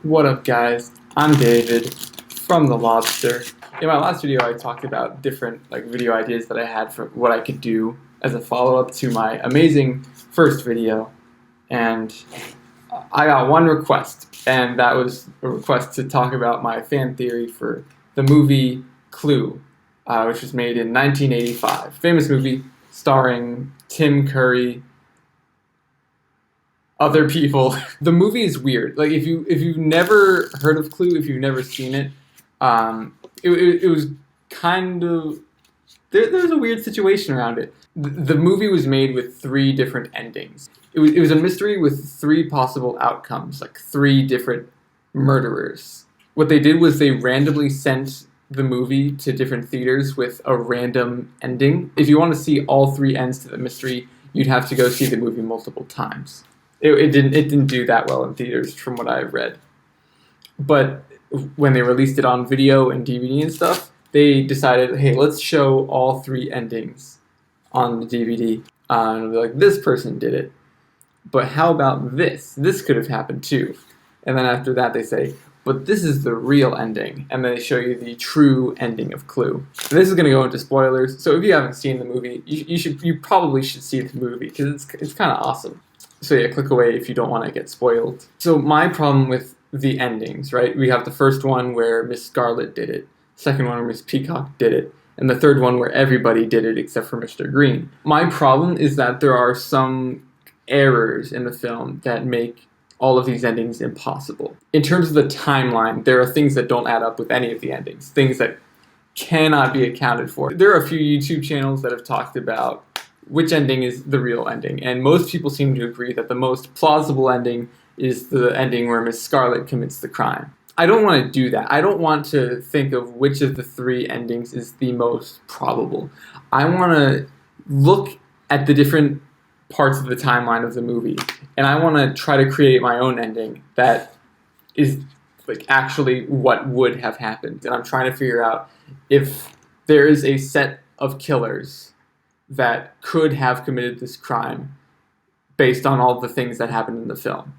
What up, guys? I'm David from The Lobster. In my last video, I talked about different video ideas that I had for what I could do as a follow-up to my amazing first video, and I got one request, and that was a request to talk about my fan theory for the movie Clue, which was made in 1985. Famous movie starring Tim Curry, other people. The movie is weird. Like if you've never heard of Clue, if you've never seen it, it was kind of there's a weird situation around it. The movie was made with 3 different endings. It was a mystery with 3 possible outcomes, like 3 different murderers. What they did was they randomly sent the movie to different theaters with a random ending. If you want to see all 3 ends to the mystery, you'd have to go see the movie multiple times. It didn't do that well in theaters, from what I've read. But when they released it on video and DVD and stuff, they decided, hey, let's show all 3 endings on the DVD. And they're like, this person did it. But how about this? This could have happened too. And then after that, they say, but this is the real ending. And then they show you the true ending of Clue. And this is going to go into spoilers. So if you haven't seen the movie, you probably should see the movie because it's kind of awesome. So yeah, click away if you don't want to get spoiled. So my problem with the endings, right? We have the first one where Miss Scarlet did it, second one where Miss Peacock did it, and the third one where everybody did it except for Mr. Green. My problem is that there are some errors in the film that make all of these endings impossible. In terms of the timeline, there are things that don't add up with any of the endings, things that cannot be accounted for. There are a few YouTube channels that have talked about which ending is the real ending, and most people seem to agree that the most plausible ending is the ending where Miss Scarlet commits the crime. I don't want to do that. I don't want to think of which of the 3 endings is the most probable. I want to look at the different parts of the timeline of the movie, and I want to try to create my own ending that is actually what would have happened. And I'm trying to figure out if there is a set of killers that could have committed this crime based on all the things that happened in the film.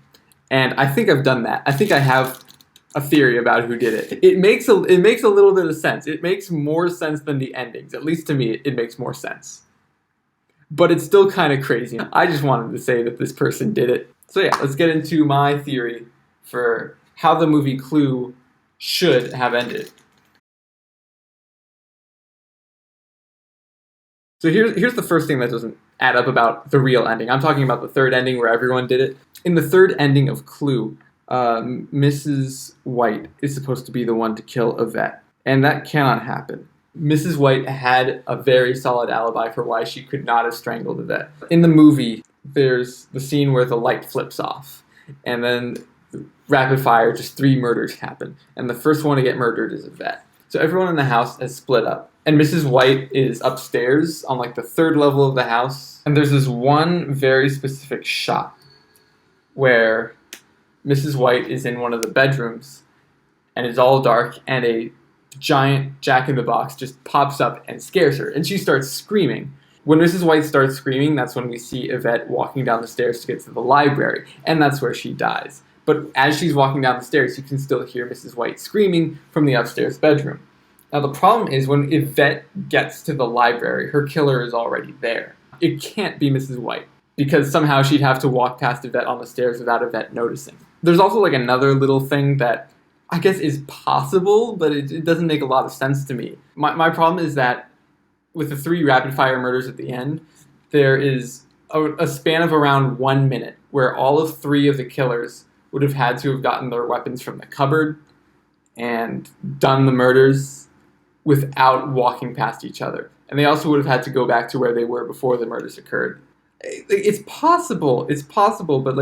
And I think I've done that. I think I have a theory about who did it. It makes a little bit of sense. It makes more sense than the endings. At least to me, it makes more sense. But it's still kind of crazy. I just wanted to say that this person did it. So yeah, let's get into my theory for how the movie Clue should have ended. So here's the first thing that doesn't add up about the real ending. I'm talking about the third ending where everyone did it. In the third ending of Clue, Mrs. White is supposed to be the one to kill Yvette, and that cannot happen. Mrs. White had a very solid alibi for why she could not have strangled Yvette. In the movie, there's the scene where the light flips off, and then rapid fire, just 3 murders happen, and the first one to get murdered is Yvette. So everyone in the house has split up. And Mrs. White is upstairs on the 3rd level of the house. And there's this one very specific shot where Mrs. White is in one of the bedrooms and it's all dark and a giant jack-in-the-box just pops up and scares her. And she starts screaming. When Mrs. White starts screaming, that's when we see Yvette walking down the stairs to get to the library. And that's where she dies. But as she's walking down the stairs, you can still hear Mrs. White screaming from the upstairs bedroom. Now the problem is when Yvette gets to the library, her killer is already there. It can't be Mrs. White, because somehow she'd have to walk past Yvette on the stairs without Yvette noticing. There's also another little thing that I guess is possible, but it doesn't make a lot of sense to me. My problem is that with the 3 rapid fire murders at the end, there is a span of around 1 minute where all of 3 of the killers would have had to have gotten their weapons from the cupboard and done the murders without walking past each other. And they also would have had to go back to where they were before the murders occurred. It's possible, but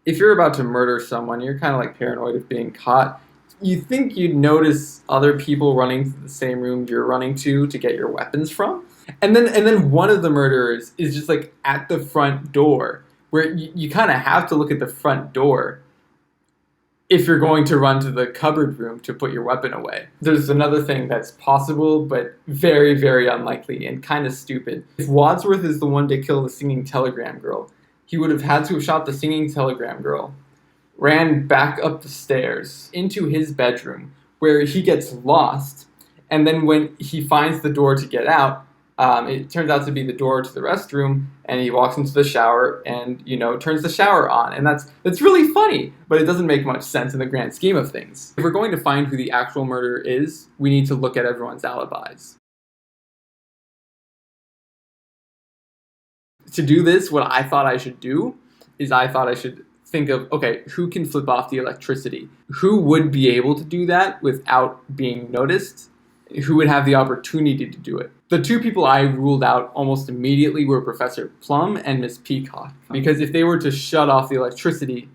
if you're about to murder someone, you're kind of paranoid of being caught. You think you'd notice other people running to the same room you're running to get your weapons from? And then one of the murderers is just at the front door, where you kind of have to look at the front door if you're going to run to the cupboard room to put your weapon away. There's another thing that's possible, but very, very unlikely and kind of stupid. If Wadsworth is the one to kill the singing telegram girl, he would have had to have shot the singing telegram girl ran back up the stairs into his bedroom where he gets lost. And then when he finds the door to get out, it turns out to be the door to the restroom, and he walks into the shower and, turns the shower on. And that's really funny, but it doesn't make much sense in the grand scheme of things. If we're going to find who the actual murderer is, we need to look at everyone's alibis. To do this, what I thought I should do is I thought I should think of, okay, who can flip off the electricity? Who would be able to do that without being noticed? Who would have the opportunity to do it? The two people I ruled out almost immediately were Professor Plum and Miss Peacock. Because if they were to shut off the electricity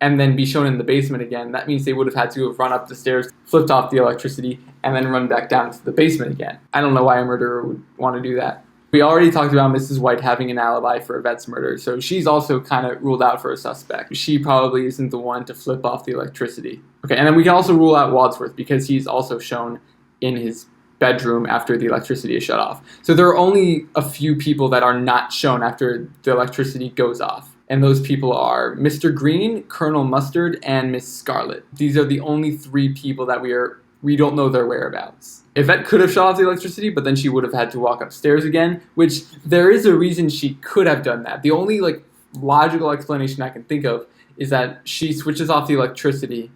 and then be shown in the basement again, that means they would have had to have run up the stairs, flipped off the electricity, and then run back down to the basement again. I don't know why a murderer would want to do that. We already talked about Mrs. White having an alibi for Yvette's murder, so she's also kind of ruled out for a suspect. She probably isn't the one to flip off the electricity. Okay, and then we can also rule out Wadsworth because he's also shown in his bedroom after the electricity is shut off. So there are only a few people that are not shown after the electricity goes off. And those people are Mr. Green, Colonel Mustard, and Miss Scarlet. These are the only three people that we don't know their whereabouts. Yvette could have shut off the electricity, but then she would have had to walk upstairs again, which there is a reason she could have done that. The only logical explanation I can think of is that she switches off the electricity,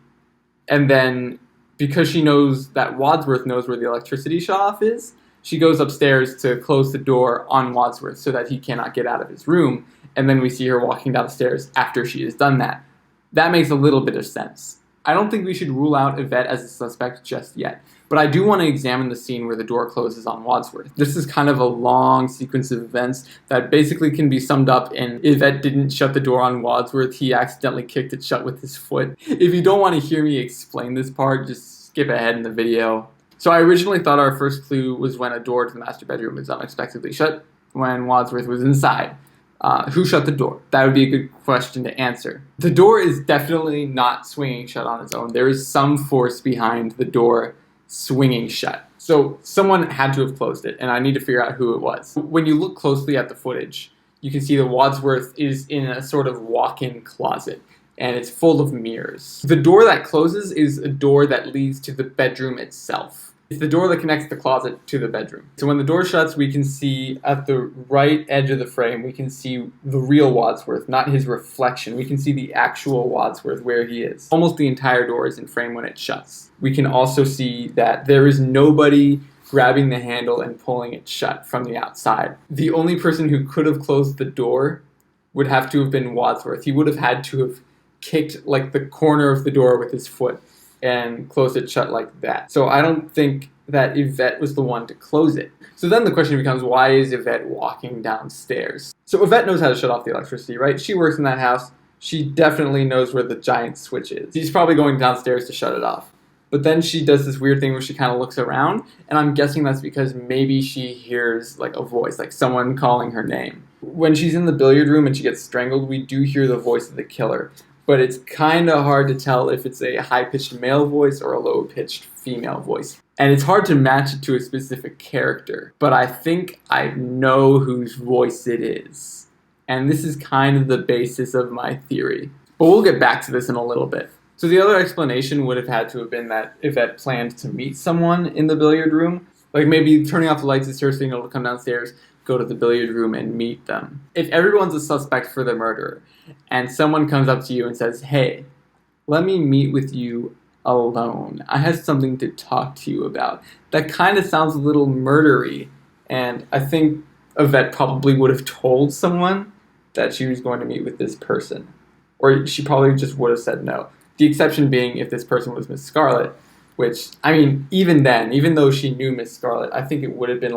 and then because she knows that Wadsworth knows where the electricity shut off is, she goes upstairs to close the door on Wadsworth so that he cannot get out of his room, and then we see her walking down the stairs after she has done that. That makes a little bit of sense. I don't think we should rule out Yvette as a suspect just yet, but I do want to examine the scene where the door closes on Wadsworth. This is kind of a long sequence of events that basically can be summed up in Yvette didn't shut the door on Wadsworth, he accidentally kicked it shut with his foot. If you don't want to hear me explain this part, just skip ahead in the video. So I originally thought our first clue was when a door to the master bedroom was unexpectedly shut when Wadsworth was inside. Who shut the door? That would be a good question to answer. The door is definitely not swinging shut on its own. There is some force behind the door swinging shut. So someone had to have closed it, and I need to figure out who it was. When you look closely at the footage, you can see that Wadsworth is in a sort of walk-in closet, and it's full of mirrors. The door that closes is a door that leads to the bedroom itself. It's the door that connects the closet to the bedroom. So when the door shuts, we can see at the right edge of the frame, we can see the real Wadsworth, not his reflection. We can see the actual Wadsworth where he is. Almost the entire door is in frame when it shuts. We can also see that there is nobody grabbing the handle and pulling it shut from the outside. The only person who could have closed the door would have to have been Wadsworth. He would have had to have kicked the corner of the door with his foot and closed it shut like that. So I don't think that Yvette was the one to close it. So then the question becomes, why is Yvette walking downstairs? So Yvette knows how to shut off the electricity, right? She works in that house. She definitely knows where the giant switch is. She's probably going downstairs to shut it off. But then she does this weird thing where she kind of looks around, and I'm guessing that's because maybe she hears a voice, someone calling her name. When she's in the billiard room and she gets strangled, we do hear the voice of the killer. But it's kind of hard to tell if it's a high-pitched male voice or a low-pitched female voice. And it's hard to match it to a specific character. But I think I know whose voice it is. And this is kind of the basis of my theory. But we'll get back to this in a little bit. So the other explanation would have had to have been that Yvette planned to meet someone in the billiard room. Maybe turning off the lights is her signal to come downstairs, go to the billiard room and meet them. If everyone's a suspect for the murder, and someone comes up to you and says, hey, let me meet with you alone. I have something to talk to you about. That kind of sounds a little murdery, and I think Yvette probably would have told someone that she was going to meet with this person. Or she probably just would have said no. The exception being if this person was Miss Scarlet, which, even then, even though she knew Miss Scarlet, I think it would have been a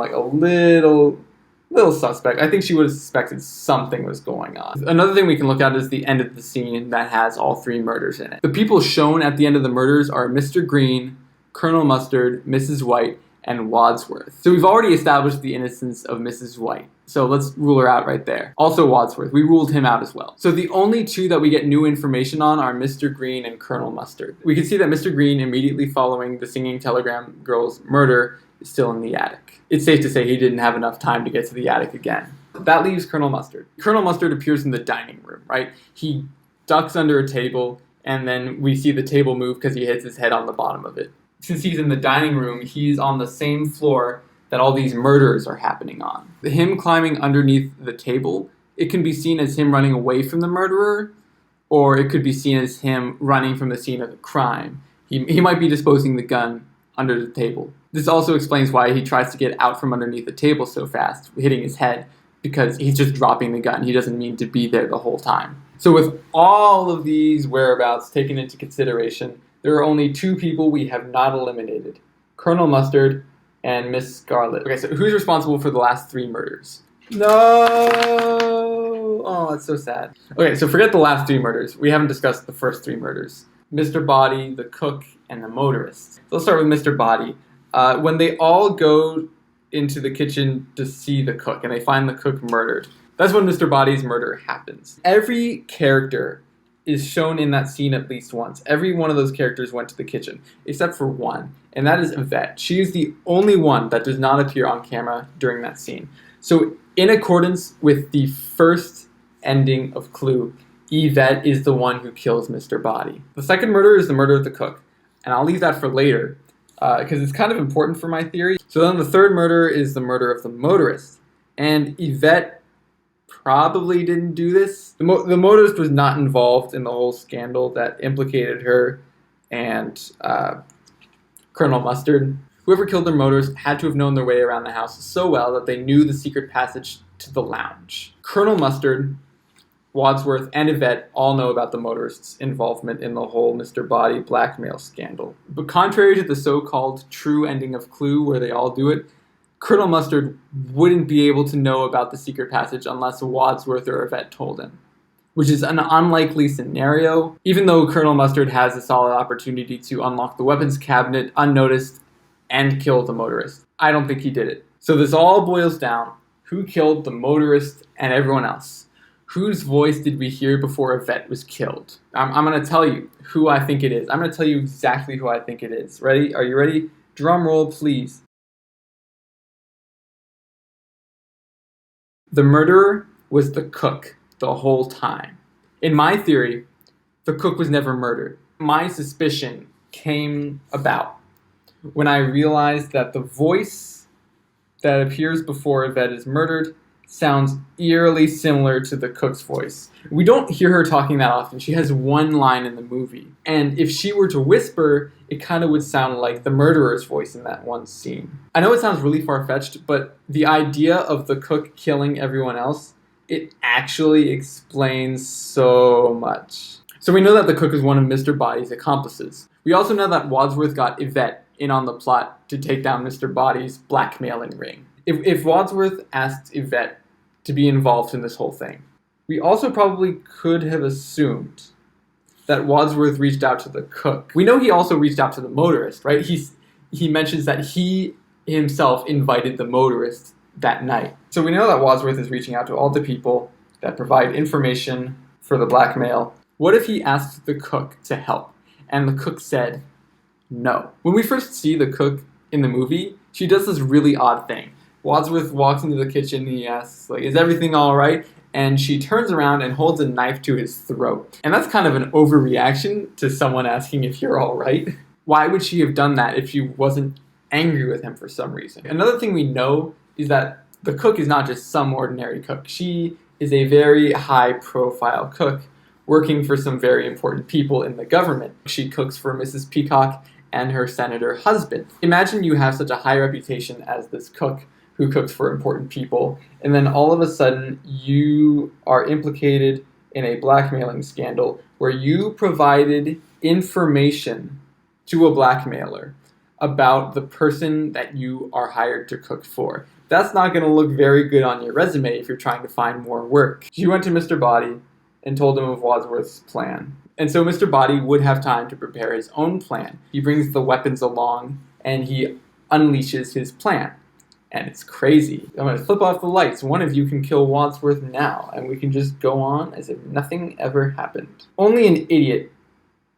little suspect. I think she would have suspected something was going on. Another thing we can look at is the end of the scene that has all three murders in it. The people shown at the end of the murders are Mr. Green, Colonel Mustard, Mrs. White, and Wadsworth. So we've already established the innocence of Mrs. White. So let's rule her out right there. Also Wadsworth. We ruled him out as well. So the only two that we get new information on are Mr. Green and Colonel Mustard. We can see that Mr. Green, immediately following the singing telegram girl's murder, is still in the attic. It's safe to say he didn't have enough time to get to the attic again. That leaves Colonel Mustard. Colonel Mustard appears in the dining room, right? He ducks under a table. and then we see the table move because he hits his head on the bottom of it. Since he's in the dining room, he's on the same floor that all these murders are happening on. Him climbing underneath the table, it can be seen as him running away from the murderer, or it could be seen as him running from the scene of the crime. He might be disposing the gun under the table. This also explains why he tries to get out from underneath the table so fast, hitting his head, because he's just dropping the gun. He doesn't mean to be there the whole time. So with all of these whereabouts taken into consideration, there are only two people we have not eliminated: Colonel Mustard and Miss Scarlet. Okay, so who's responsible for the last 3 murders? No! Oh, that's so sad. Okay, so forget the last 3 murders. We haven't discussed the first 3 murders: Mr. Body, the cook, and the motorist. So let's start with Mr. Body. When they all go into the kitchen to see the cook, and they find the cook murdered, that's when Mr. Body's murder happens. Every character is shown in that scene at least once. Every one of those characters went to the kitchen, except for one, and that is Yvette. She is the only one that does not appear on camera during that scene. So in accordance with the first ending of Clue, Yvette is the one who kills Mr. Body. The second murder is the murder of the cook, and I'll leave that for later, because it's kind of important for my theory. So then the third murder is the murder of the motorist, and Yvette probably didn't do this. The motorist was not involved in the whole scandal that implicated her and Colonel Mustard. Whoever killed their motorist had to have known their way around the house so well that they knew the secret passage to the lounge. Colonel Mustard, Wadsworth, and Yvette all know about the motorist's involvement in the whole Mr. Body blackmail scandal. But contrary to the so-called true ending of Clue, where they all do it, Colonel Mustard wouldn't be able to know about the secret passage unless Wadsworth or Yvette told him, which is an unlikely scenario, even though Colonel Mustard has a solid opportunity to unlock the weapons cabinet unnoticed and kill the motorist. I don't think he did it. So this all boils down: who killed the motorist and everyone else? Whose voice did we hear before Yvette was killed? I'm going to tell you who I think it is. I'm going to tell you exactly who I think it is. Ready? Are you ready? Drum roll, please. The murderer was the cook the whole time. In my theory, the cook was never murdered. My suspicion came about when I realized that the voice that appears before Yvette is murdered sounds eerily similar to the cook's voice. We don't hear her talking that often. She has one line in the movie. And if she were to whisper, it kind of would sound like the murderer's voice in that one scene. I know it sounds really far-fetched, but the idea of the cook killing everyone else, it actually explains so much. So we know that the cook is one of Mr. Body's accomplices. We also know that Wadsworth got Yvette in on the plot to take down Mr. Body's blackmailing ring. If Wadsworth asked Yvette to be involved in this whole thing, we also probably could have assumed that Wadsworth reached out to the cook. We know he also reached out to the motorist, right? He mentions that he himself invited the motorist that night. So we know that Wadsworth is reaching out to all the people that provide information for the blackmail. What if he asked the cook to help, and the cook said no? When we first see the cook in the movie, she does this really odd thing. Wadsworth walks into the kitchen and he asks, is everything all right? And she turns around and holds a knife to his throat. And that's kind of an overreaction to someone asking if you're all right. Why would she have done that if she wasn't angry with him for some reason? Another thing we know is that the cook is not just some ordinary cook. She is a very high-profile cook working for some very important people in the government. She cooks for Mrs. Peacock and her senator husband. Imagine you have such a high reputation as this cook who cooks for important people, and then all of a sudden you are implicated in a blackmailing scandal where you provided information to a blackmailer about the person that you are hired to cook for. That's not going to look very good on your resume if you're trying to find more work. She went to Mr. Body and told him of Wadsworth's plan. And so Mr. Body would have time to prepare his own plan. He brings the weapons along and he unleashes his plan. And it's crazy. I'm going to flip off the lights. One of you can kill Wadsworth now, and we can just go on as if nothing ever happened. Only an idiot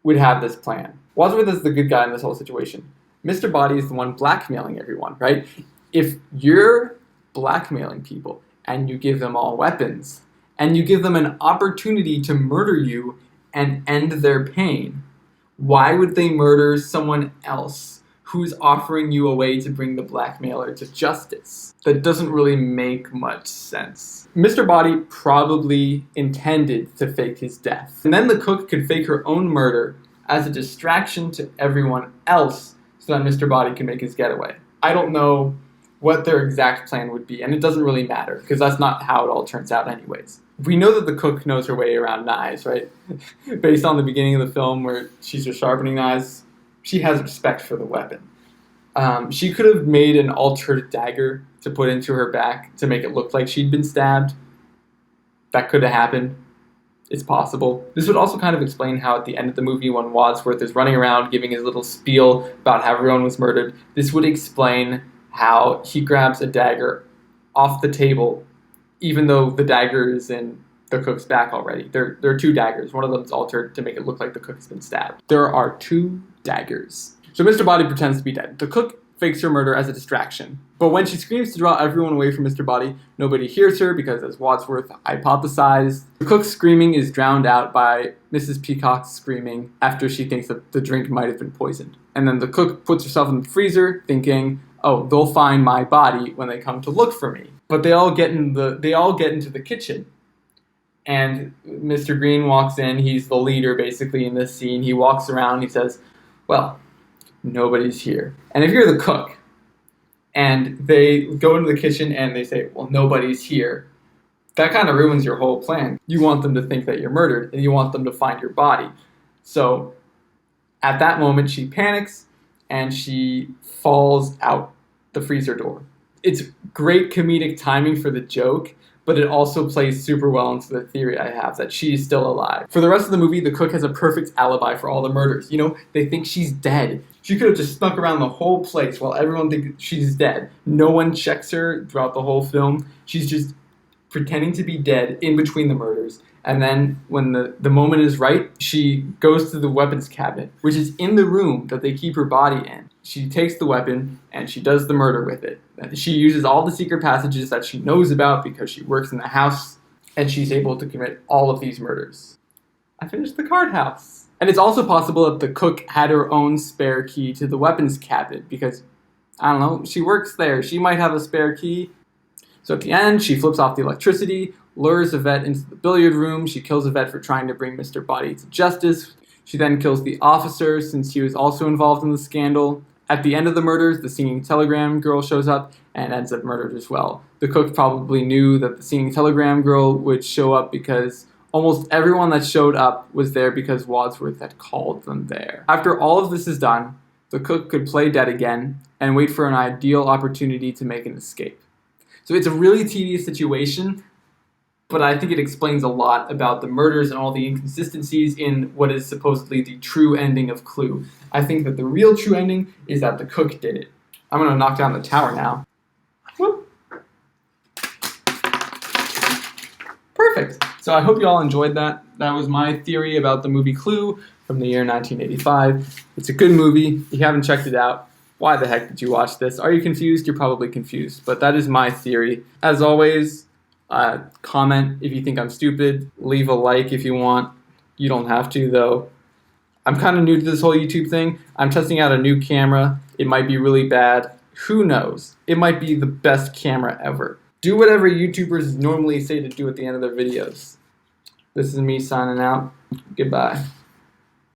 would have this plan. Wadsworth is the good guy in this whole situation. Mr. Body is the one blackmailing everyone, right? If you're blackmailing people and you give them all weapons and you give them an opportunity to murder you and end their pain, why would they murder someone else who's offering you a way to bring the blackmailer to justice? That doesn't really make much sense. Mr. Body probably intended to fake his death. And then the cook could fake her own murder as a distraction to everyone else so that Mr. Body can make his getaway. I don't know what their exact plan would be, and it doesn't really matter, because that's not how it all turns out anyways. We know that the cook knows her way around knives, right? Based on the beginning of the film where she's just sharpening knives, she has respect for the weapon. She could have made an altered dagger to put into her back to make it look like she'd been stabbed. That could have happened. It's possible. This would also kind of explain how at the end of the movie when Wadsworth is running around giving his little spiel about how everyone was murdered, this would explain how he grabs a dagger off the table even though the dagger is in the cook's back already. There are two daggers. One of them is altered to make it look like the cook has been stabbed. There are two daggers. So Mr. Body pretends to be dead. The cook fakes her murder as a distraction. But when she screams to draw everyone away from Mr. Body, nobody hears her because, as Wadsworth hypothesized, the cook's screaming is drowned out by Mrs. Peacock's screaming after she thinks that the drink might have been poisoned. And then the cook puts herself in the freezer thinking, oh, they'll find my body when they come to look for me. But they all get into the kitchen. And Mr. Green walks in. He's the leader, basically, in this scene. He walks around. He says, well, nobody's here. And if you're the cook, and they go into the kitchen and they say, well, nobody's here, that kind of ruins your whole plan. You want them to think that you're murdered, and you want them to find your body. So at that moment, she panics, and she falls out the freezer door. It's great comedic timing for the joke, but it also plays super well into the theory I have that she's still alive. For the rest of the movie, the cook has a perfect alibi for all the murders. You know, they think she's dead. She could have just snuck around the whole place while everyone thinks she's dead. No one checks her throughout the whole film. She's just pretending to be dead in between the murders. And then when the moment is right, she goes to the weapons cabinet, which is in the room that they keep her body in. She takes the weapon and she does the murder with it. She uses all the secret passages that she knows about because she works in the house, and she's able to commit all of these murders. I finished the card house. And it's also possible that the cook had her own spare key to the weapons cabinet because, I don't know, she works there. She might have a spare key. So at the end, she flips off the electricity, lures Yvette into the billiard room. She kills Yvette for trying to bring Mr. Body to justice. She then kills the officer since he was also involved in the scandal. At the end of the murders, the singing telegram girl shows up and ends up murdered as well. The cook probably knew that the singing telegram girl would show up because almost everyone that showed up was there because Wadsworth had called them there. After all of this is done, the cook could play dead again and wait for an ideal opportunity to make an escape. So it's a really tedious situation, but I think it explains a lot about the murders and all the inconsistencies in what is supposedly the true ending of Clue. I think that the real true ending is that the cook did it. I'm going to knock down the tower now. Whoop. Perfect. So I hope you all enjoyed that. That was my theory about the movie Clue from the year 1985. It's a good movie. If you haven't checked it out, why the heck did you watch this? Are you confused? You're probably confused, but that is my theory. As always, comment if you think I'm stupid. Leave a like if you want. You don't have to, though. I'm kind of new to this whole YouTube thing. I'm testing out a new camera. It might be really bad. Who knows? It might be the best camera ever. Do whatever YouTubers normally say to do at the end of their videos. This is me signing out. Goodbye.